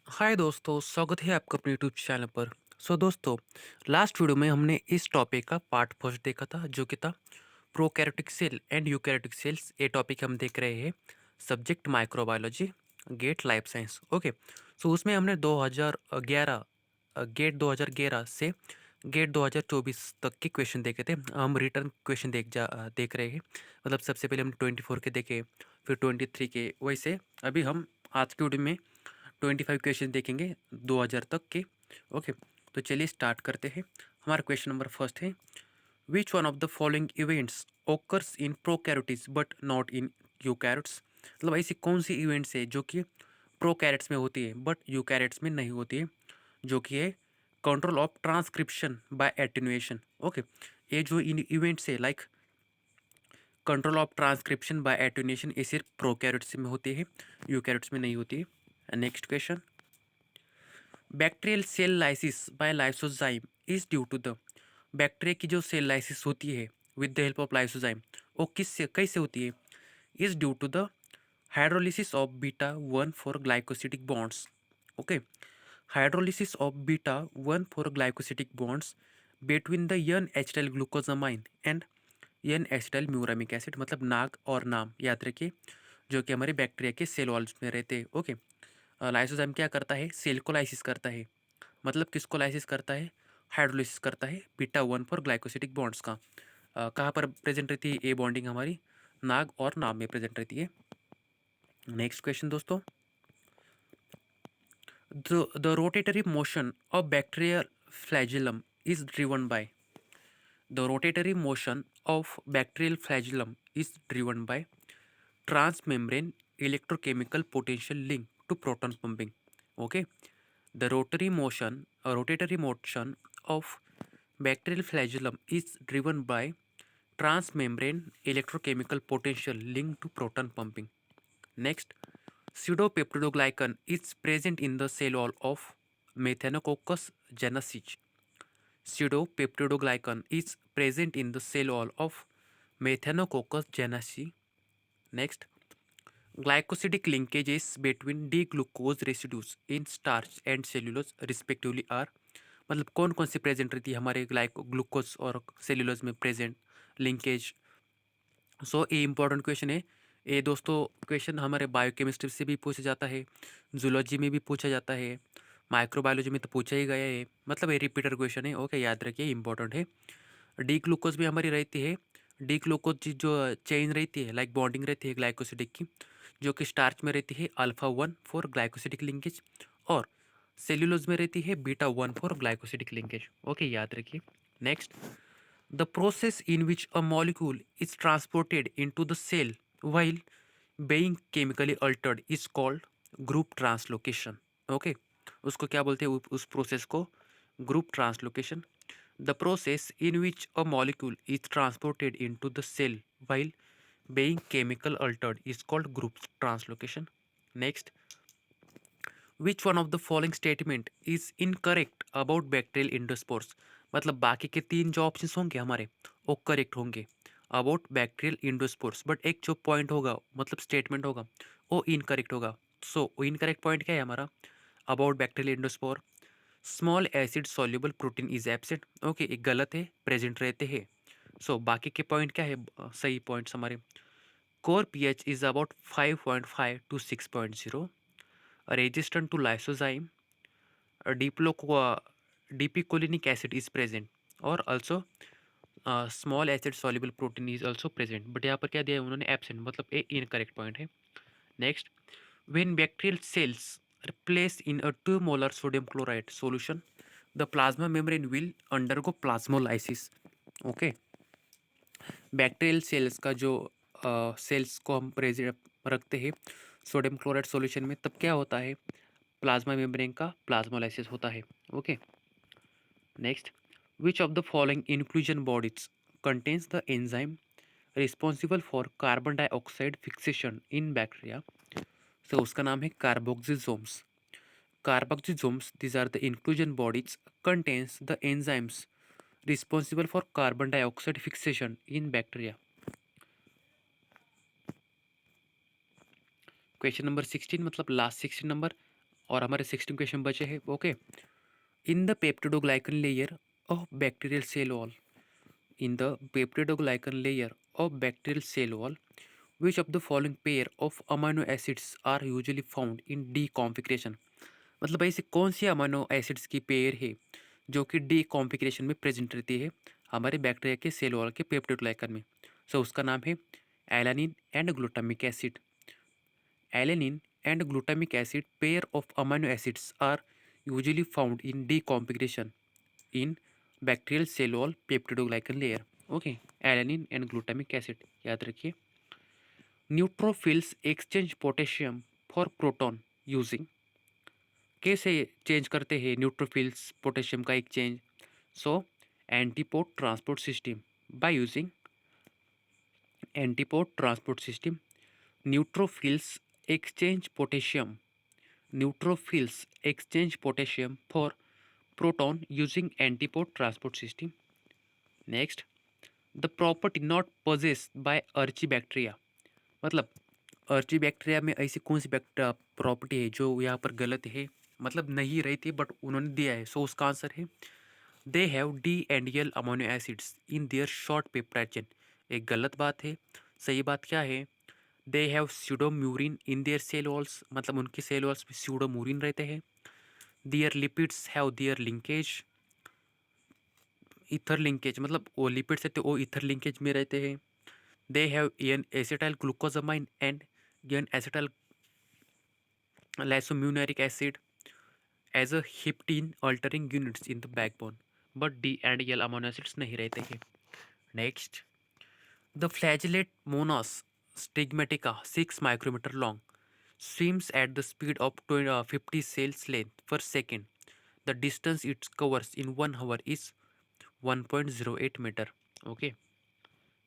हाय दोस्तों, स्वागत है आपका अपने यूट्यूब चैनल पर। दोस्तों, लास्ट वीडियो में हमने इस टॉपिक का पार्ट फर्स्ट देखा था जो कि था prokaryotic cell and eukaryotic cells. ये टॉपिक हम देख रहे हैं subject microbiology, GATE life science. Okay, उसमें हमने 2011 गेट 2011 से गेट 2024 तक के क्वेश्चन देखे थे। हम रिटर्न क्वेश्चन देख रहे हैं। मतलब सबसे पहले हमने 24 के देखे, फिर 23 के। वैसे अभी हम आज के वीडियो में 25 क्वेश्चन देखेंगे 2000 तक के। ओके, तो चलिए स्टार्ट करते हैं। हमारा क्वेश्चन नंबर फर्स्ट है, विच one of the following events occurs in prokaryotes but not in eukaryotes. मतलब ऐसी कौन सी इवेंट्स है जो कि प्रोकैरियोट्स में होती है बट यूकैरियोट्स में नहीं होती है, जो कि है control of transcription by attenuation. Okay, ये जो इन इवेंट्स है like control of transcription by attenuation, ये सिर्फ प्रोकैरियोट्स में होती है, यूकैरियोट्स में नहीं होती है। Next question, bacterial cell lysis by lysozyme is due to the. Bacteria की जो सेल लाइसिस होती है with the help of lysozyme, वो किससे कैसे होती है? Is due to the hydrolysis of beta 1 four glycosidic bonds. Okay, hydrolysis of beta 1 four glycosidic bonds between the N acetyl glucosamine and N acetyl muramic acid. मतलब NAG और नाम याद रखिए, जो कि हमारे बैक्टीरिया के सेल वॉल्स में रहते हैं। ओके, लाइसोजाइम क्या करता है? सेल को लाइसिस करता है। मतलब किसको लाइसिस करता है? हाइड्रोलिसिस करता है बीटा 1 फॉर ग्लाइकोसिडिक बॉन्ड्स का। कहाँ पर प्रेजेंट रहती है ये बॉन्डिंग? हमारी नाग और नाम में प्रेजेंट रहती है। नेक्स्ट क्वेश्चन दोस्तों, the rotatory motion of bacterial flagellum is driven by. The rotatory motion of bacterial flagellum is driven by transmembrane electrochemical potential link to proton pumping. Okay, the rotatory motion of bacterial flagellum is driven by transmembrane electrochemical potential linked to proton pumping. Next, pseudopeptidoglycan is present in the cell wall of Methanococcus genesis. Pseudopeptidoglycan is present in the cell wall of Methanococcus genesis. Next, glycosidic linkages between D-glucose residues in starch and cellulose respectively are। मतलब कौन कौन सी present रहती है हमारे glucose और cellulose में present linkage. ये important question है। ये दोस्तों क्वेश्चन हमारे बायोकेमिस्ट्री से भी पूछा जाता है, जूलॉजी में भी पूछा जाता है, माइक्रोबायोलॉजी में तो पूछा ही गया है। मतलब ये रिपीटर क्वेश्चन है। ओके, याद रखिए, इंपॉर्टेंट है। डी ग्लूकोज भी हमारी रहती है। डी ग्लूकोज जो चेन रहती है लाइक बॉन्डिंग रहती है ग्लाइकोसिडिक की, जो कि स्टार्च में रहती है अल्फा 1 फॉर ग्लाइकोसिडिक लिंकेज, और सेल्यूलोज में रहती है beta 1 four glycosidic linkage. Okay, याद रखिए। Next, the process in which a molecule is transported into the cell while being chemically altered is called group translocation। Okay, उसको क्या बोलते हैं? उस प्रोसेस को group translocation. The process in which a molecule is transported into the cell while being chemical altered is called group translocation। Next, which one of the following statement is incorrect about bacterial endospores। मतलब बाकी के तीन जो options होंगे हमारे वो correct होंगे about bacterial इंडोस्पोर्स, but एक जो पॉइंट होगा मतलब स्टेटमेंट होगा वो इनकरेक्ट होगा। इनकरेक्ट पॉइंट क्या है हमारा? About bacterial endospore small acid soluble protein is absent. Okay, एक गलत है, प्रेजेंट रहते हैं। बाकी के पॉइंट क्या है? सही पॉइंट्स हमारे core pH is about 5.5 to 6.0, resistant to lysozyme, dipicolinic acid is present, और also small acid soluble protein is also present. But यहाँ पर क्या दिया है उन्होंने? एबसेंट, मतलब ए इनकरेक्ट पॉइंट है। Next, when bacterial cells place in a 2 molar sodium chloride solution the plasma membrane will undergo plasmolysis. Okay, bacterial cells का जो सेल्स को हम प्रेजेंट रखते हैं सोडियम क्लोराइड सॉल्यूशन में, तब क्या होता है? प्लाज्मा मेम्ब्रेन का प्लाज्मोलाइसिस होता है। Okay, next, which of the following inclusion bodies contains the enzyme responsible for carbon dioxide fixation in bacteria. उसका नाम है कार्बोक्सिजोम्स। कार्बोक्सिजोम्स, these are the inclusion bodies contains the enzymes responsible for carbon dioxide fixation in bacteria। Question number 16 मतलब last 16 number, और हमारे 16 question बचे हैं। Okay, in the peptidoglycan layer of bacterial cell wall, in the peptidoglycan layer of bacterial cell wall which of the following pair of amino acids are usually found in D configuration. मतलब ऐसे कौन सी amino acids की pair है जो कि D configuration में present रहती है हमारे बैक्टीरिया के सेल वॉल के पेप्टिडोग्लाइकन में। सो उसका नाम है alanine and glutamic acid. Alanine and glutamic acid pair of amino acids are usually found in D configuration in bacterial cell wall peptidoglycan layer. Okay, alanine and glutamic acid याद रखिए। Neutrophils exchange potassium for proton using, कैसे change करते हैं neutrophils potassium का exchange? So antipode transport system, by using antipode transport system neutrophils exchange potassium neutrophils exchange potassium for proton using antipode transport system. Next, the property not possessed by archibacteria, मतलब अर्चीबैक्टीरिया में ऐसी कौन सी property है जो यहाँ पर गलत है, मतलब नहीं रही थी बट उन्होंने दिया है। सो उसका आंसर है they have D and L amino acids in their short peptide chain. एक गलत बात है, सही बात क्या है? They have pseudomurein in their cell walls, मतलब उनके सेल वॉल्स में स्यूडोम्यूरिन रहते हैं। Their lipids have their linkage, ether linkage, मतलब वो लिपिड्स रहते वो ईथर लिंकेज में रहते हैं। They have N acetyl glucosamine and N acetyl lysomuronic acid as a repeating alternating units in the backbone, but D and L amino acids नहीं रहते हैं। Next, the flagellate monas stigmatica 6 micrometre long swims at the speed of 50 cells length per second. The distance it covers in 1 hour is 1.08 metre. Okay,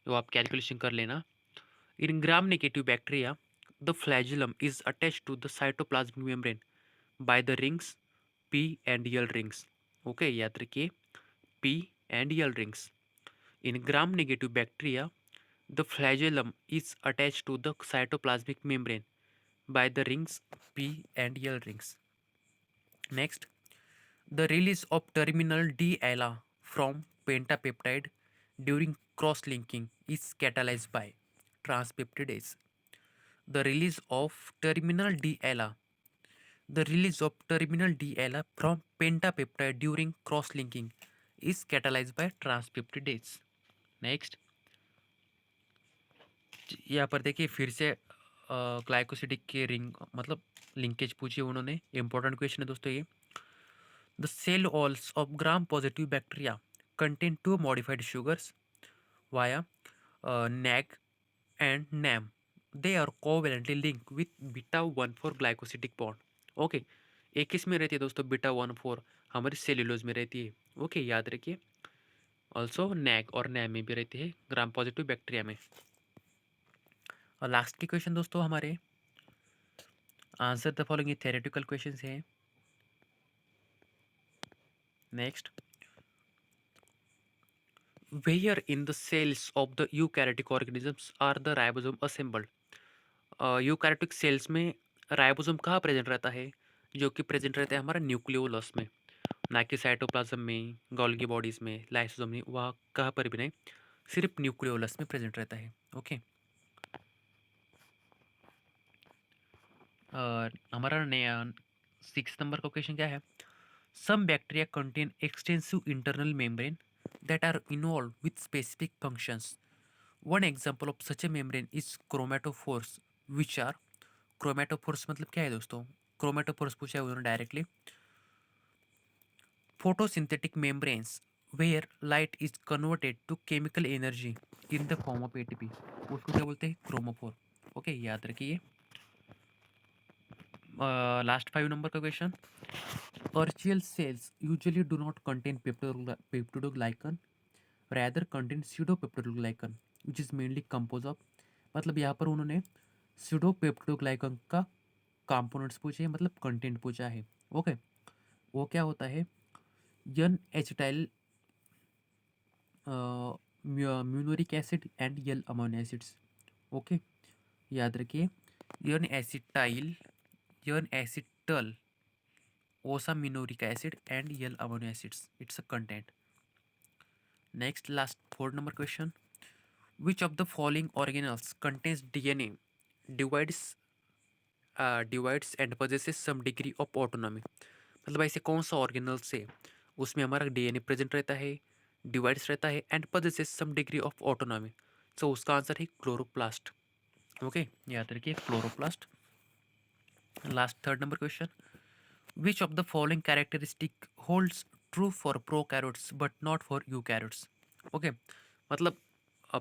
तो आप calculation कर लेना। In gram negative bacteria the flagellum is attached to the cytoplasmic membrane by the rings P and L rings. Okay, याद रखिए P and L rings. In gram negative bacteria the flagellum is attached to the cytoplasmic membrane by the rings P and L rings. Next, the release of terminal D-ALA from pentapeptide during cross-linking is catalyzed by transpeptidase. The release of terminal D-ALA, the release of terminal D-ALA from pentapeptide during cross-linking is catalyzed by transpeptidase. Next, यहाँ पर देखिए फिर से glycosidic के ring मतलब linkage पूछी उन्होंने। Important question है दोस्तों ये। The cell walls of gram positive bacteria contain 2 modified sugars via NAG and NAM. They are covalently link with beta 1,4 glycosidic bond. Okay, एक किस में रहती है दोस्तों? बीटा 1,4 हमारी सेल्यूलोज में रहती है। ओके, याद रखिए। ऑल्सो नैग और नैम में भी रहती है ग्राम पॉजिटिव बैक्टीरिया में। और लास्ट के क्वेश्चन दोस्तों हमारे answer the following theoretical questions हैं। Next, where in the cells of the eukaryotic organisms are the ribosome assembled. Eukaryotic cells में राइबोसोम कहाँ प्रेजेंट रहता है? जो कि प्रेजेंट रहता है हमारा न्यूक्लियोलस में, ना कि साइटोप्लाज्म में, गोल्गी बॉडीज में, लाइसोसोम में, वहाँ कहाँ पर भी नहीं, सिर्फ न्यूक्लियोलस में प्रेजेंट रहता है। ओके, हमारा नया 6 नंबर का क्वेश्चन क्या है? Some bacteria contain extensive internal membrane that are involved with specific functions. One example of such a membrane is chromatophores, which are chromatophores मतलब क्या है दोस्तों? Chromatophores पूछा है उन्होंने directly. Photosynthetic membranes where light is converted to chemical energy in the form of ATP, उसको क्या बोलते हैं? क्रोमोफोर। ओके, याद रखिए। लास्ट 5 नंबर का question. Archaeal cells usually do not contain peptidoglycan, rather contain pseudopeptidoglycan, which is mainly composed of, मतलब यहाँ पर उन्होंने pseudopeptidoglycan का कंपोनेंट्स पूछे हैं, मतलब कंटेंट पूछा है। ओके, वो क्या होता है? N acetyl muramic acid and L amino acids. Okay, याद रखिए N acetyl N acetyl osaminoric acid and L amino acids. It's a content. Next, last 4 number question. Which of the following organelles contains DNA, divides divides and possesses some degree of autonomy? मतलब ऐसे कौन सा organelle से उसमें हमारा DNA present रहता है, divides रहता है and possesses some degree of autonomy? सो उसका आंसर है क्लोरोप्लास्ट. ओके, याद रखिए chloroplast. Last 3rd number question. Which of the following characteristic holds true for prokaryotes but not for eukaryotes? Okay, मतलब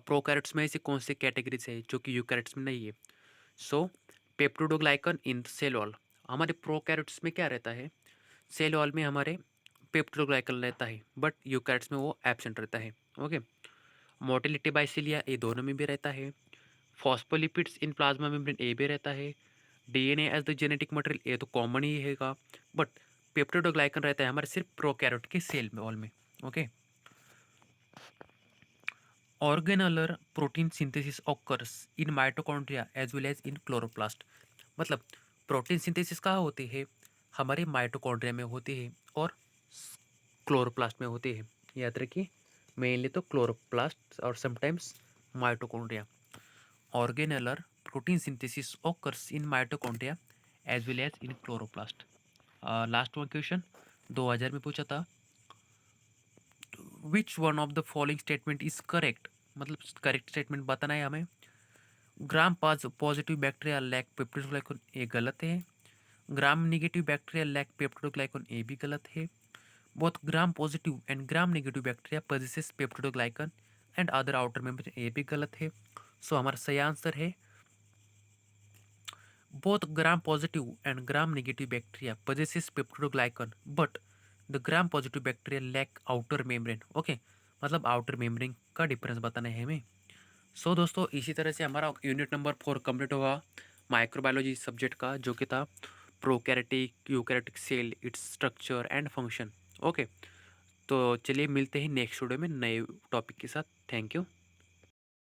prokaryotes में ऐसी कौन सी कैटेगरीज है जो कि यूकैरियोट्स में नहीं है? सो पेप्टिडोग्लाइकन इन सेल वॉल. हमारे प्रोकैरियोट्स में क्या रहता है? सेल वॉल में हमारे पेप्टिडोग्लाइकन रहता है, बट यूकैरियोट्स में वो एब्सेंट रहता है. ओके. मोटिलिटी बाइसिलिया ये दोनों में भी रहता है. फॉस्फोलिपिड्स इन प्लाज्मा मेम्ब्रेन ए भी रहता है. DNA as the genetic material ये तो कॉमन ही हैगा, बट पेप्टिडोग्लाइकन रहता है हमारे सिर्फ प्रोकैरियोट के सेल में वॉल में. Okay. Organellar protein synthesis occurs in mitochondria as well as in chloroplast. मतलब प्रोटीन सिंथेसिस कहाँ होती है? हमारे माइटोकॉन्ड्रिया में होती है और क्लोरोप्लास्ट में होती है. याद रखिए, मेनली तो क्लोरोप्लास्ट और sometimes mitochondria. Organellar protein synthesis occurs in mitochondria as well as in chloroplast. Last one question 2000 में पूछा था. Which one of the following statement is correct? मतलब करेक्ट स्टेटमेंट बताना है हमें. Gram positive bacteria lack peptidoglycan A गलत है. Gram negative bacteria lack peptidoglycan A भी गलत है. Both gram positive and gram negative bacteria possesses peptidoglycan and other outer membrane ए भी गलत है. सो हमारा सही आंसर है both gram positive and gram negative bacteria possesses peptidoglycan but the gram positive bacteria lack outer membrane. Okay, मतलब outer membrane का difference बताना है हमें. सो दोस्तों, इसी तरह से हमारा यूनिट नंबर 4 कंप्लीट होगा माइक्रोबायोलॉजी सब्जेक्ट का, जो कि था prokaryotic eukaryotic cell, it's structure and function. Okay, तो चलिए मिलते हैं नेक्स्ट वीडियो में नए टॉपिक के साथ. Thank you.